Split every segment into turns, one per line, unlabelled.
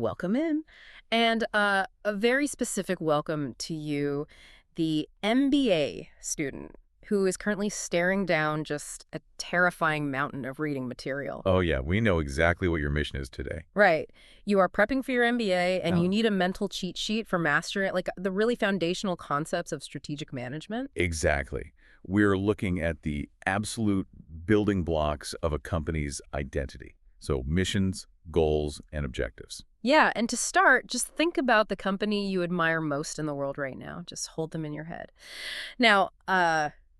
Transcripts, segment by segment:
welcome in. And a very specific welcome to you, the MBA student who is currently staring down just a terrifying mountain of reading material.
Oh, yeah, we know exactly what your mission is today.
Right. You are prepping for your MBA and you
Oh.
need a mental cheat sheet for mastering it, like the really foundational concepts of strategic management.
Exactly. We're looking at the absolute building blocks of a company's identity. So missions, goals, and objectives.
Yeah, and to start, just think about the company you admire most in the world right now. Just hold them in your head. Now,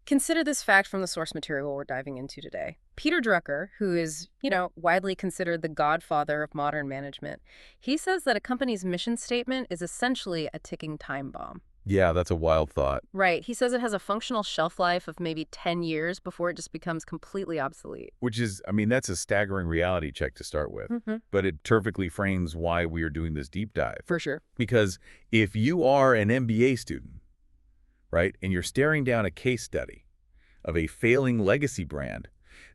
consider this fact from the source material we're diving into today. Peter Drucker, who is, widely considered the godfather of modern management, he says that a company's mission statement is essentially a ticking time bomb.
Yeah, that's a wild thought.
Right. He says it has a functional shelf life of maybe 10 years before it just becomes completely obsolete.
Which is, that's a staggering reality check to start with. But it perfectly frames why we are doing this deep dive.
For sure.
Because if you are an MBA student, right, and you're staring down a case study of a failing legacy brand,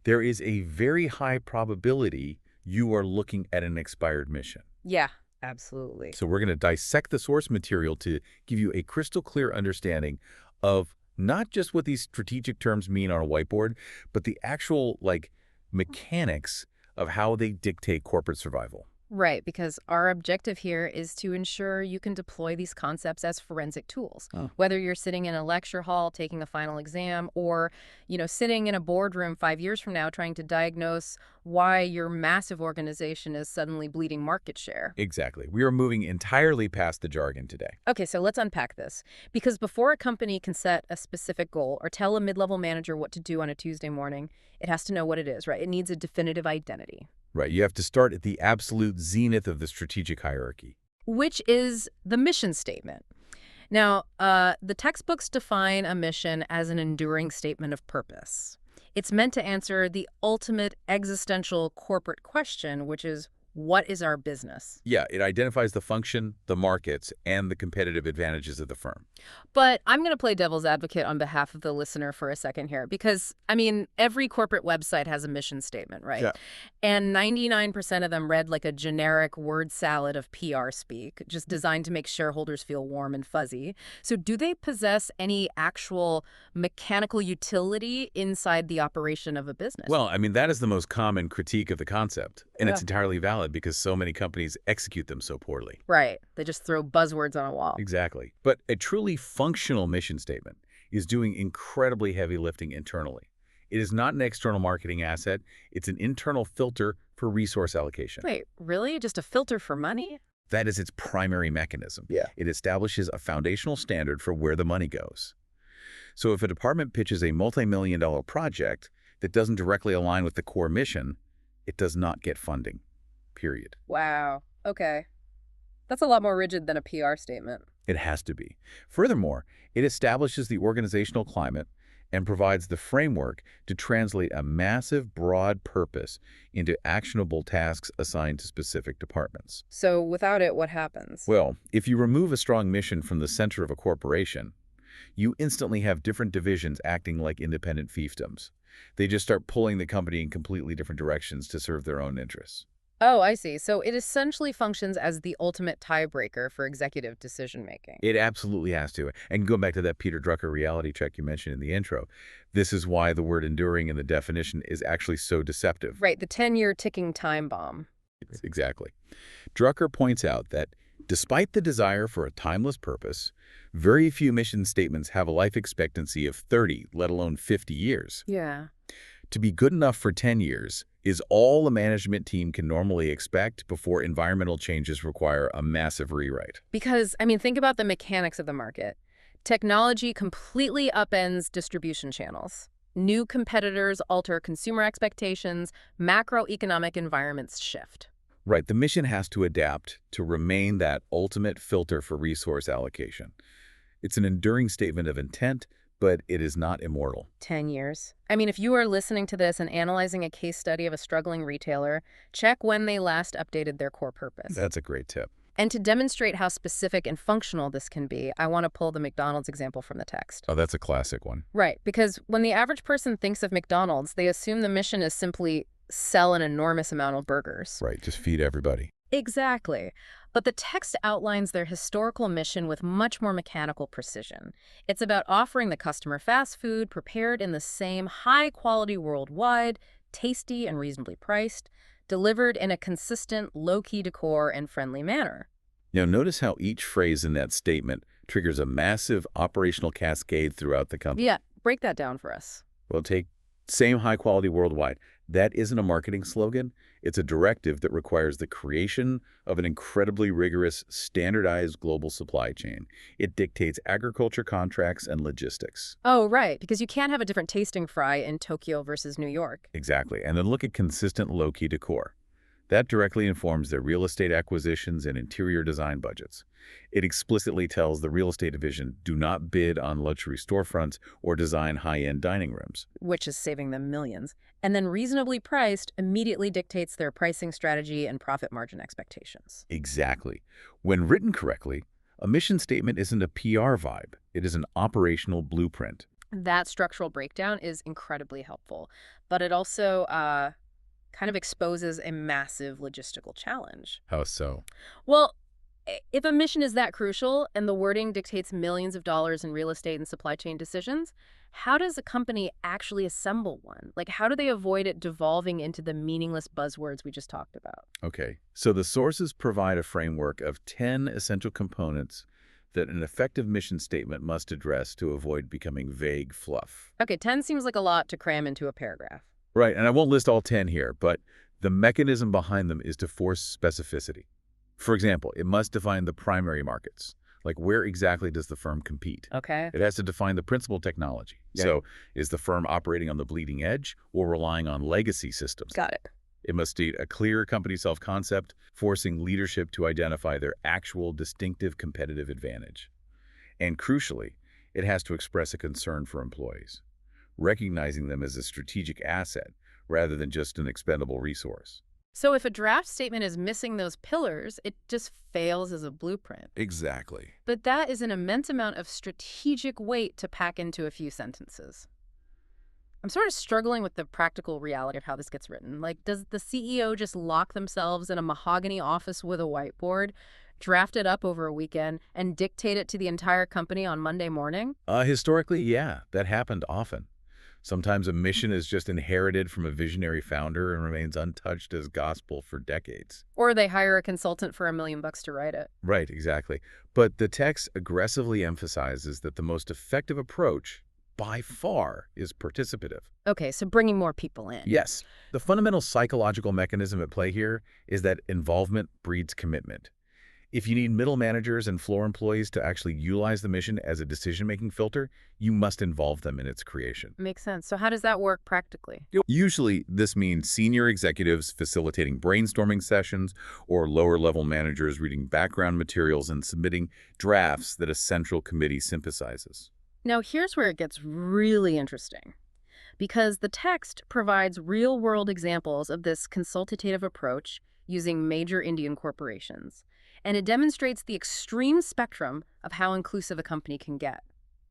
there is a very high probability you are looking at an expired mission.
Yeah, absolutely.
So we're going to dissect the source material to give you a crystal clear understanding of not just what these strategic terms mean on a whiteboard, but the actual, mechanics of how they dictate corporate survival.
Right, because our objective here is to ensure you can deploy these concepts as forensic tools.
Oh.
Whether you're sitting in a lecture hall taking a final exam or, sitting in a boardroom 5 years from now trying to diagnose why your massive organization is suddenly bleeding market share.
Exactly. We are moving entirely past the jargon today.
Okay, so let's unpack this. Because before a company can set a specific goal or tell a mid-level manager what to do on a Tuesday morning, it has to know what it is, right? It needs a definitive identity.
Right. You have to start at the absolute zenith of the strategic hierarchy.
Which is the mission statement. Now, the textbooks define a mission as an enduring statement of purpose. It's meant to answer the ultimate existential corporate question, which is, what is our business?
Yeah, it identifies the function, the markets, and the competitive advantages of the firm.
But I'm going to play devil's advocate on behalf of the listener for a second here, because, every corporate website has a mission statement, right?
Yeah.
And 99% of them read like a generic word salad of PR speak, just designed to make shareholders feel warm and fuzzy. So do they possess any actual mechanical utility inside the operation of a business?
Well, that is the most common critique of the concept, and
Yeah.
it's entirely valid because so many companies execute them so poorly.
Right. They just throw buzzwords on a wall.
Exactly. But a truly functional mission statement is doing incredibly heavy lifting internally. It is not an external marketing asset. It's an internal filter for resource allocation.
Wait, really? Just a filter for money?
That is its primary mechanism.
Yeah.
It establishes a foundational standard for where the money goes. So if a department pitches a multi-million-dollar project that doesn't directly align with the core mission, it does not get funding. Period.
Wow. Okay. That's a lot more rigid than a PR statement.
It has to be. Furthermore, it establishes the organizational climate and provides the framework to translate a massive, broad purpose into actionable tasks assigned to specific departments.
So without it, what happens?
Well, if you remove a strong mission from the center of a corporation, you instantly have different divisions acting like independent fiefdoms. They just start pulling the company in completely different directions to serve their own interests.
Oh, I see. So it essentially functions as the ultimate tiebreaker for executive decision-making.
It absolutely has to. And going back to that Peter Drucker reality check you mentioned in the intro, this is why the word enduring in the definition is actually so deceptive.
Right, the 10-year ticking time bomb.
Exactly. Drucker points out that despite the desire for a timeless purpose, very few mission statements have a life expectancy of 30, let alone 50 years.
Yeah.
To be good enough for 10 years is all a management team can normally expect before environmental changes require a massive rewrite.
Because, think about the mechanics of the market. Technology completely upends distribution channels. New competitors alter consumer expectations, macroeconomic environments shift.
Right, the mission has to adapt to remain that ultimate filter for resource allocation. It's an enduring statement of intent, but it is not immortal.
10 years. If you are listening to this and analyzing a case study of a struggling retailer, check when they last updated their core purpose.
That's a great tip.
And to demonstrate how specific and functional this can be, I want to pull the McDonald's example from the text.
Oh, that's a classic one.
Right, because when the average person thinks of McDonald's, they assume the mission is simply sell an enormous amount of burgers.
Right, just feed everybody.
Exactly. But the text outlines their historical mission with much more mechanical precision. It's about offering the customer fast food prepared in the same high quality worldwide, tasty and reasonably priced, delivered in a consistent, low-key decor and friendly manner.
Now, notice how each phrase in that statement triggers a massive operational cascade throughout the company.
Yeah, break that down for us.
Well, take same high quality worldwide. That isn't a marketing slogan. It's a directive that requires the creation of an incredibly rigorous, standardized global supply chain. It dictates agriculture contracts and logistics.
Oh, right, because you can't have a different tasting fry in Tokyo versus New York.
Exactly. And then look at consistent low-key decor. That directly informs their real estate acquisitions and interior design budgets. It explicitly tells the real estate division, do not bid on luxury storefronts or design high-end dining rooms.
Which is saving them millions. And then reasonably priced immediately dictates their pricing strategy and profit margin expectations.
Exactly. When written correctly, a mission statement isn't a PR vibe. It is an operational blueprint.
That structural breakdown is incredibly helpful, but it also kind of exposes a massive logistical challenge.
How so?
Well, if a mission is that crucial and the wording dictates millions of dollars in real estate and supply chain decisions, how does a company actually assemble one? Like, how do they avoid it devolving into the meaningless buzzwords we just talked about?
Okay, so the sources provide a framework of 10 essential components that an effective mission statement must address to avoid becoming vague fluff.
Okay, 10 seems like a lot to cram into a paragraph.
Right, and I won't list all 10 here, but the mechanism behind them is to force specificity. For example, it must define the primary markets. Like, where exactly does the firm compete?
Okay.
It has to define the principal technology.
Yeah.
So, is the firm operating on the bleeding edge or relying on legacy systems?
Got it.
It must state a clear company self-concept, forcing leadership to identify their actual distinctive competitive advantage. And crucially, it has to express a concern for employees, recognizing them as a strategic asset rather than just an expendable resource.
So if a draft statement is missing those pillars, it just fails as a blueprint.
Exactly.
But that is an immense amount of strategic weight to pack into a few sentences. I'm sort of struggling with the practical reality of how this gets written. Like, does the CEO just lock themselves in a mahogany office with a whiteboard, draft it up over a weekend, and dictate it to the entire company on Monday morning?
Historically, yeah, that happened often. Sometimes a mission is just inherited from a visionary founder and remains untouched as gospel for decades.
Or they hire a consultant for $1 million to write it.
Right, exactly. But the text aggressively emphasizes that the most effective approach, by far, is participative.
Okay, so bringing more people in.
Yes. The fundamental psychological mechanism at play here is that involvement breeds commitment. If you need middle managers and floor employees to actually utilize the mission as a decision-making filter, you must involve them in its creation.
Makes sense. So how does that work practically?
Usually, this means senior executives facilitating brainstorming sessions or lower-level managers reading background materials and submitting drafts that a central committee synthesizes.
Now, here's where it gets really interesting, because the text provides real-world examples of this consultative approach using major Indian corporations, and it demonstrates the extreme spectrum of how inclusive a company can get.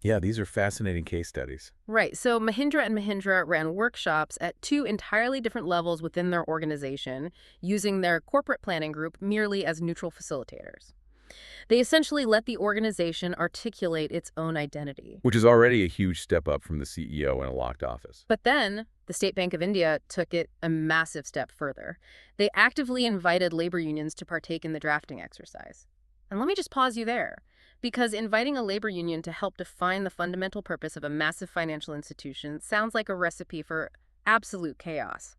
Yeah, these are fascinating case studies.
Right, so Mahindra and Mahindra ran workshops at 2 entirely different levels within their organization, using their corporate planning group merely as neutral facilitators. They essentially let the organization articulate its own identity.
Which is already a huge step up from the CEO in a locked office.
But then, the State Bank of India took it a massive step further. They actively invited labor unions to partake in the drafting exercise. And let me just pause you there, because inviting a labor union to help define the fundamental purpose of a massive financial institution sounds like a recipe for absolute chaos.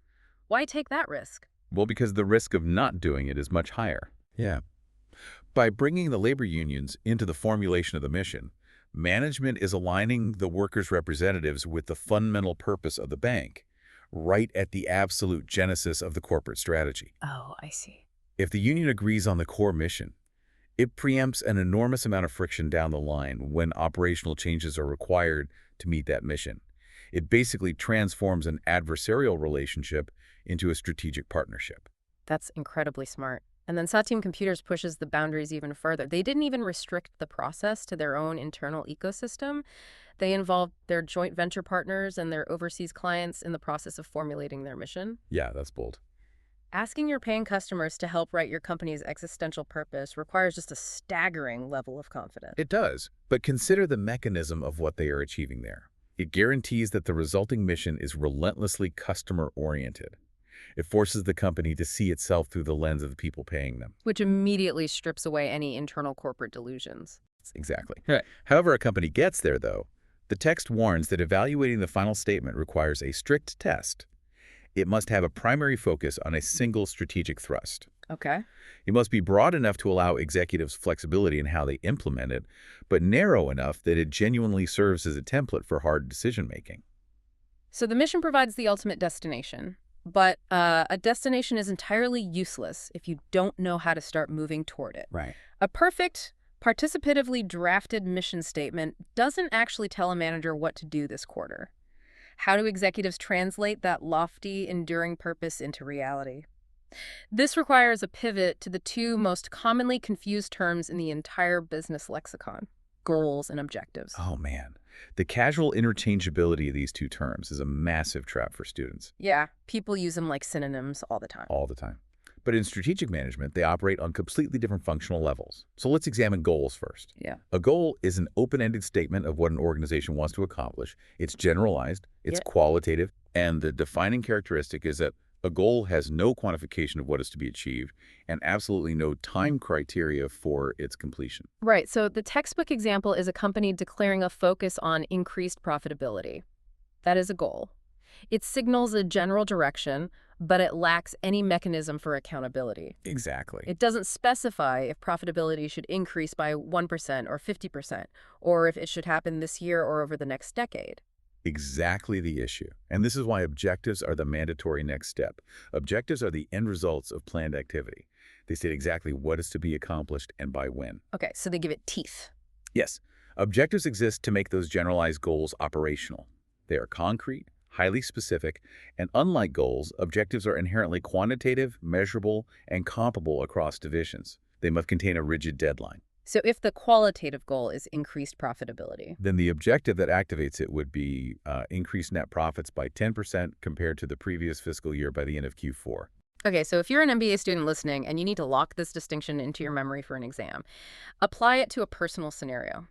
Why take that risk?
Well, because the risk of not doing it is much higher. Yeah. By bringing the labor unions into the formulation of the mission, management is aligning the workers' representatives with the fundamental purpose of the bank, right at the absolute genesis of the corporate strategy.
Oh, I see.
If the union agrees on the core mission, it preempts an enormous amount of friction down the line when operational changes are required to meet that mission. It basically transforms an adversarial relationship into a strategic partnership.
That's incredibly smart. And then Satyam Computers pushes the boundaries even further. They didn't even restrict the process to their own internal ecosystem. They involved their joint venture partners and their overseas clients in the process of formulating their mission.
Yeah, that's bold.
Asking your paying customers to help write your company's existential purpose requires just a staggering level of confidence.
It does, but consider the mechanism of what they are achieving there. It guarantees that the resulting mission is relentlessly customer-oriented. It forces the company to see itself through the lens of the people paying them.
Which immediately strips away any internal corporate delusions.
Exactly.
Right.
However a company gets there, though, the text warns that evaluating the final statement requires a strict test. It must have a primary focus on a single strategic thrust.
Okay.
It must be broad enough to allow executives flexibility in how they implement it, but narrow enough that it genuinely serves as a template for hard decision-making.
So the mission provides the ultimate destination, but a destination is entirely useless if you don't know how to start moving toward it.
Right.
A perfect, participatively drafted mission statement doesn't actually tell a manager what to do this quarter. How do executives translate that lofty, enduring purpose into reality? This requires a pivot to the two most commonly confused terms in the entire business lexicon: goals and objectives.
Oh, man. The casual interchangeability of these two terms is a massive trap for students.
Yeah, people use them like synonyms all the time.
All the time. But in strategic management, they operate on completely different functional levels. So let's examine goals first.
Yeah.
A goal is an open-ended statement of what an organization wants to accomplish. It's generalized, it's qualitative, and the defining characteristic is that a goal has no quantification of what is to be achieved and absolutely no time criteria for its completion.
Right, so the textbook example is a company declaring a focus on increased profitability. That is a goal. It signals a general direction, but it lacks any mechanism for accountability.
Exactly.
It doesn't specify if profitability should increase by 1% or 50%, or if it should happen this year or over the next decade.
Exactly the issue. And this is why objectives are the mandatory next step. Objectives are the end results of planned activity. They state exactly what is to be accomplished and by when.
Okay, so they give it teeth.
Yes, objectives exist to make those generalized goals operational. They are concrete, highly specific, and unlike goals, objectives are inherently quantitative, measurable, and comparable across divisions. They must contain a rigid deadline.
So if the qualitative goal is increased profitability,
Then the objective that activates it would be increase net profits by 10% compared to the previous fiscal year by the end of Q4.
okay, so if you're an MBA student listening and you need to lock this distinction into your memory for an exam, apply it to a personal scenario.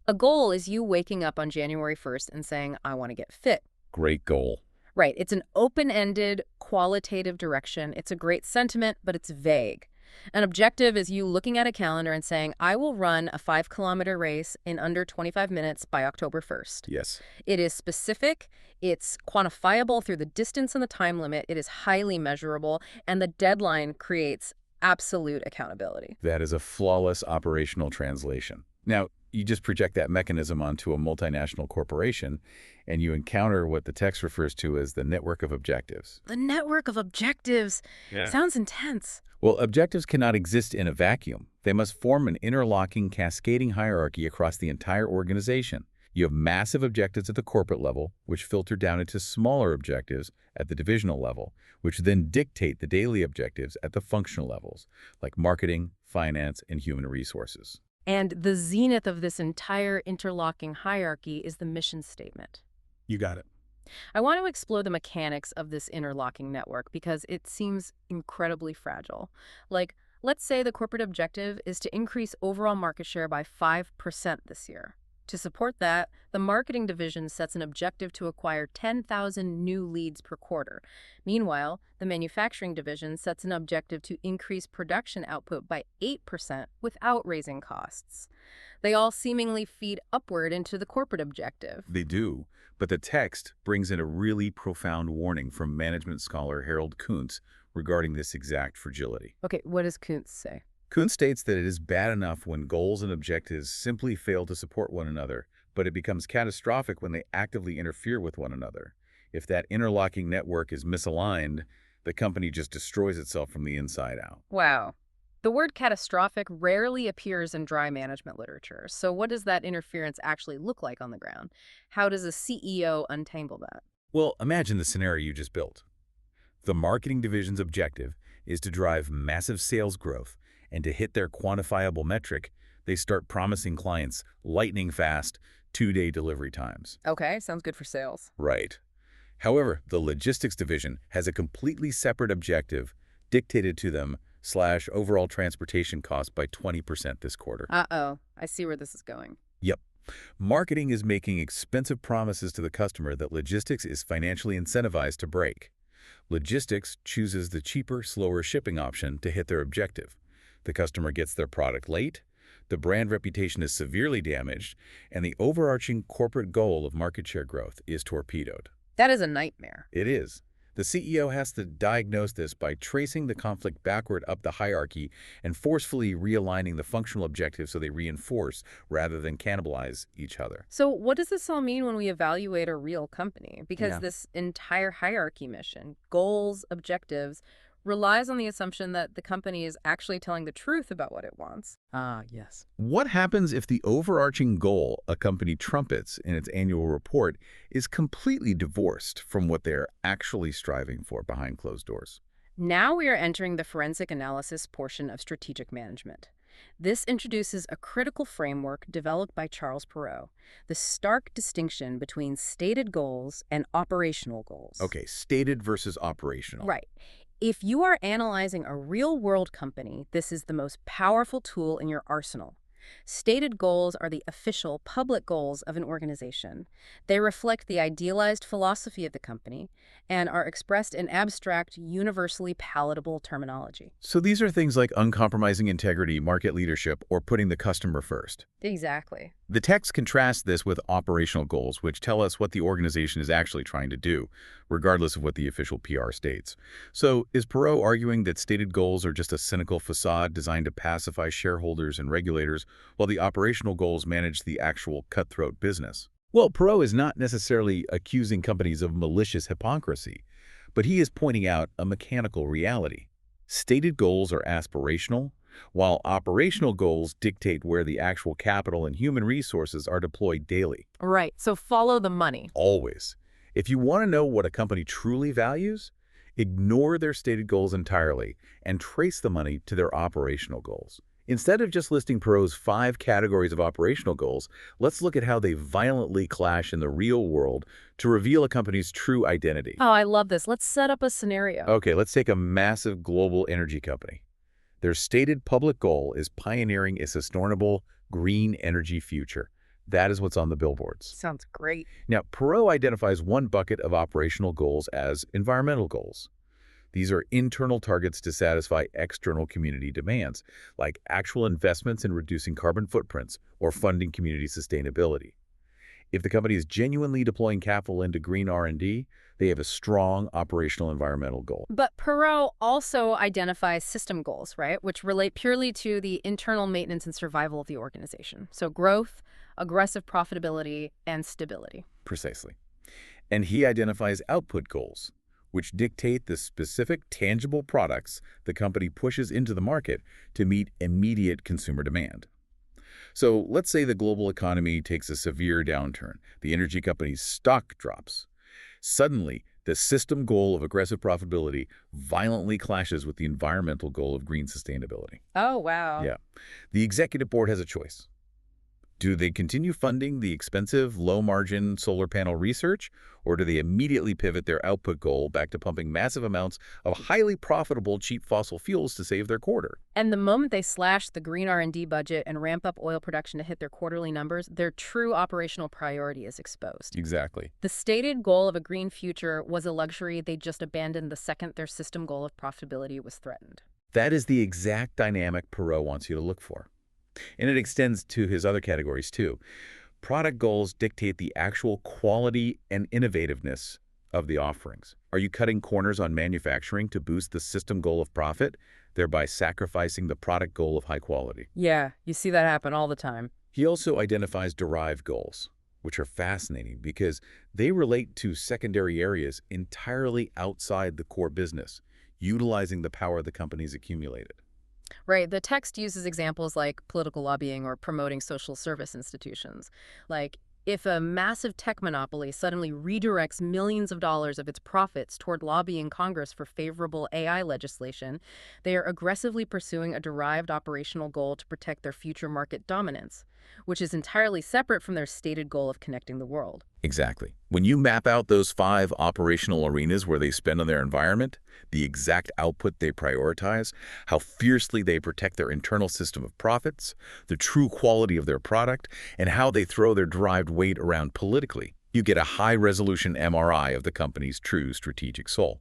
A goal is you waking up on January 1st and saying, I want to get fit.
Great goal.
Right, it's an open-ended, qualitative direction. It's a great sentiment, but it's vague. An objective is you looking at a calendar and saying, I will run a 5-kilometer race in under 25 minutes by October 1st.
Yes.
It is specific, it's quantifiable through the distance and the time limit, it is highly measurable, and the deadline creates absolute accountability.
That is a flawless operational translation. Now, you just project that mechanism onto a multinational corporation, and you encounter what the text refers to as the network of objectives.
The network of objectives sounds intense.
Well, objectives cannot exist in a vacuum. They must form an interlocking, cascading hierarchy across the entire organization. You have massive objectives at the corporate level, which filter down into smaller objectives at the divisional level, which then dictate the daily objectives at the functional levels, like marketing, finance, and human resources.
And the zenith of this entire interlocking hierarchy is the mission statement.
You got it.
I want to explore the mechanics of this interlocking network because it seems incredibly fragile. Like, let's say the corporate objective is to increase overall market share by 5% this year. To support that, the marketing division sets an objective to acquire 10,000 new leads per quarter. Meanwhile, the manufacturing division sets an objective to increase production output by 8% without raising costs. They all seemingly feed upward into the corporate objective.
They do, but the text brings in a really profound warning from management scholar Harold Kuntz regarding this exact fragility.
Okay, what does Kuntz say?
Kuntz states that it is bad enough when goals and objectives simply fail to support one another, but it becomes catastrophic when they actively interfere with one another. If that interlocking network is misaligned, the company just destroys itself from the inside out.
Wow. The word catastrophic rarely appears in dry management literature. So what does that interference actually look like on the ground? How does a CEO untangle that?
Well, imagine the scenario you just built. The marketing division's objective is to drive massive sales growth, and to hit their quantifiable metric, they start promising clients lightning-fast, 2-day delivery times.
Okay, sounds good for sales.
Right. However, the logistics division has a completely separate objective dictated to them slash overall transportation costs by 20% this quarter.
Uh-oh, I see where this is going.
Yep. Marketing is making expensive promises to the customer that logistics is financially incentivized to break. Logistics chooses the cheaper, slower shipping option to hit their objective. The customer gets their product late, the brand reputation is severely damaged, and the overarching corporate goal of market share growth is torpedoed.
That is a nightmare.
It is. The CEO has to diagnose this by tracing the conflict backward up the hierarchy and forcefully realigning the functional objectives so they reinforce rather than cannibalize each other.
So what does this all mean when we evaluate a real company? Because
Yeah.
this entire hierarchy mission, goals, objectives, relies on the assumption that the company is actually telling the truth about what it wants. Ah, yes.
What happens if the overarching goal a company trumpets in its annual report is completely divorced from what they're actually striving for behind closed doors?
Now we are entering the forensic analysis portion of strategic management. This introduces a critical framework developed by Charles Perrow, the stark distinction between stated goals and operational goals.
Okay, stated versus operational.
Right. If you are analyzing a real-world company, this is the most powerful tool in your arsenal. Stated goals are the official public goals of an organization. They reflect the idealized philosophy of the company and are expressed in abstract, universally palatable terminology.
So these are things like uncompromising integrity, market leadership, or putting the customer first.
Exactly.
The text contrasts this with operational goals, which tell us what the organization is actually trying to do, regardless of what the official PR states. So is Perot arguing that stated goals are just a cynical facade designed to pacify shareholders and regulators, while the operational goals manage the actual cutthroat business? Well, Perot is not necessarily accusing companies of malicious hypocrisy, but he is pointing out a mechanical reality. Stated goals are aspirational, while operational goals dictate where the actual capital and human resources are deployed daily.
Right. So follow the money.
Always. If you want to know what a company truly values, ignore their stated goals entirely and trace the money to their operational goals. Instead of just listing Perot's 5 categories of operational goals, let's look at how they violently clash in the real world to reveal a company's true identity.
Oh, I love this. Let's set up a scenario.
Okay, let's take a massive global energy company. Their stated public goal is pioneering a sustainable green energy future. That is what's on the billboards.
Sounds great.
Now, Perot identifies one bucket of operational goals as environmental goals. These are internal targets to satisfy external community demands, like actual investments in reducing carbon footprints or funding community sustainability. If the company is genuinely deploying capital into green R&D, they have a strong operational environmental goal.
But Perot also identifies system goals, right, which relate purely to the internal maintenance and survival of the organization. So growth, aggressive profitability, and stability.
Precisely. And he identifies output goals, which dictate the specific tangible products the company pushes into the market to meet immediate consumer demand. So let's say the global economy takes a severe downturn. The energy company's stock drops. Suddenly, the system goal of aggressive profitability violently clashes with the environmental goal of green sustainability.
Oh, wow.
Yeah. The executive board has a choice. Do they continue funding the expensive, low-margin solar panel research, or do they immediately pivot their output goal back to pumping massive amounts of highly profitable, cheap fossil fuels to save their quarter?
And the moment they slash the green R&D budget and ramp up oil production to hit their quarterly numbers, their true operational priority is exposed.
Exactly.
The stated goal of a green future was a luxury they just abandoned the second their system goal of profitability was threatened.
That is the exact dynamic Perot wants you to look for. And it extends to his other categories, too. Product goals dictate the actual quality and innovativeness of the offerings. Are you cutting corners on manufacturing to boost the system goal of profit, thereby sacrificing the product goal of high quality?
Yeah, you see that happen all the time.
He also identifies derived goals, which are fascinating because they relate to secondary areas entirely outside the core business, utilizing the power the company's accumulated.
Right. The text uses examples like political lobbying or promoting social service institutions. Like, if a massive tech monopoly suddenly redirects millions of dollars of its profits toward lobbying Congress for favorable AI legislation, they are aggressively pursuing a derived operational goal to protect their future market dominance, which is entirely separate from their stated goal of connecting the world.
Exactly. When you map out those 5 operational arenas where they spend on their environment, the exact output they prioritize, how fiercely they protect their internal system of profits, the true quality of their product, and how they throw their derived weight around politically, you get a high-resolution MRI of the company's true strategic soul.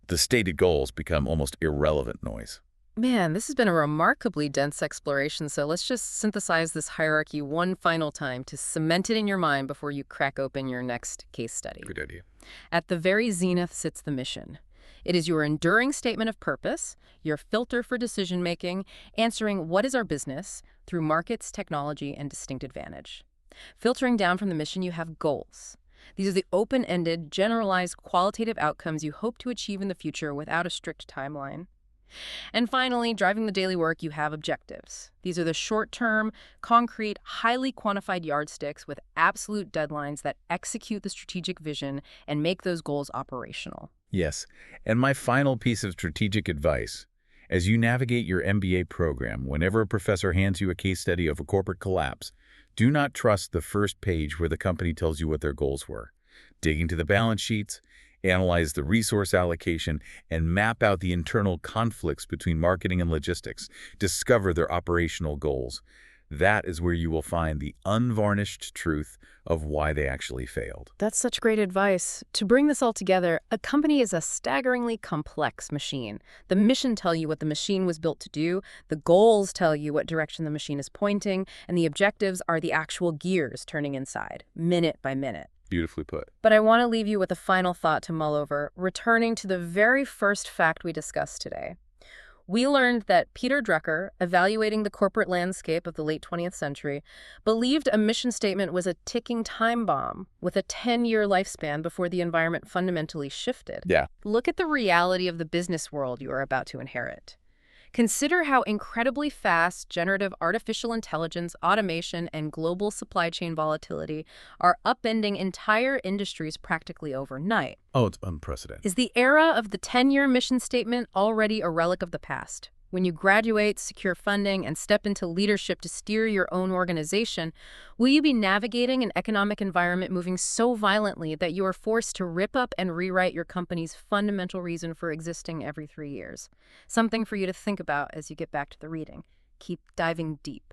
The stated goals become almost irrelevant noise.
Man, this has been a remarkably dense exploration, so let's just synthesize this hierarchy one final time to cement it in your mind before you crack open your next case study.
Good idea.
At the very zenith sits the mission. It is your enduring statement of purpose, your filter for decision-making, answering what is our business through markets, technology, and distinct advantage. Filtering down from the mission, you have goals. These are the open-ended, generalized, qualitative outcomes you hope to achieve in the future without a strict timeline. And finally, driving the daily work, you have objectives. These are the short-term, concrete, highly quantified yardsticks with absolute deadlines that execute the strategic vision and make those goals operational.
Yes, and my final piece of strategic advice, as you navigate your MBA program, whenever a professor hands you a case study of a corporate collapse, do not trust the first page where the company tells you what their goals were. Dig into the balance sheets, analyze the resource allocation, and map out the internal conflicts between marketing and logistics. Discover their operational goals. That is where you will find the unvarnished truth of why they actually failed.
That's such great advice. To bring this all together, a company is a staggeringly complex machine. The mission tells you what the machine was built to do, the goals tell you what direction the machine is pointing, and the objectives are the actual gears turning inside, minute by minute.
Beautifully put.
But I want to leave you with a final thought to mull over, returning to the very first fact we discussed today. We learned that Peter Drucker, evaluating the corporate landscape of the late 20th century, believed a mission statement was a ticking time bomb with a 10-year lifespan before the environment fundamentally shifted.
Yeah.
Look at the reality of the business world you are about to inherit. Consider how incredibly fast generative artificial intelligence, automation, and global supply chain volatility are upending entire industries practically overnight.
Oh, it's unprecedented.
Is the era of the 10-year mission statement already a relic of the past? When you graduate, secure funding, and step into leadership to steer your own organization, will you be navigating an economic environment moving so violently that you are forced to rip up and rewrite your company's fundamental reason for existing every 3 years? Something for you to think about as you get back to the reading. Keep diving deep.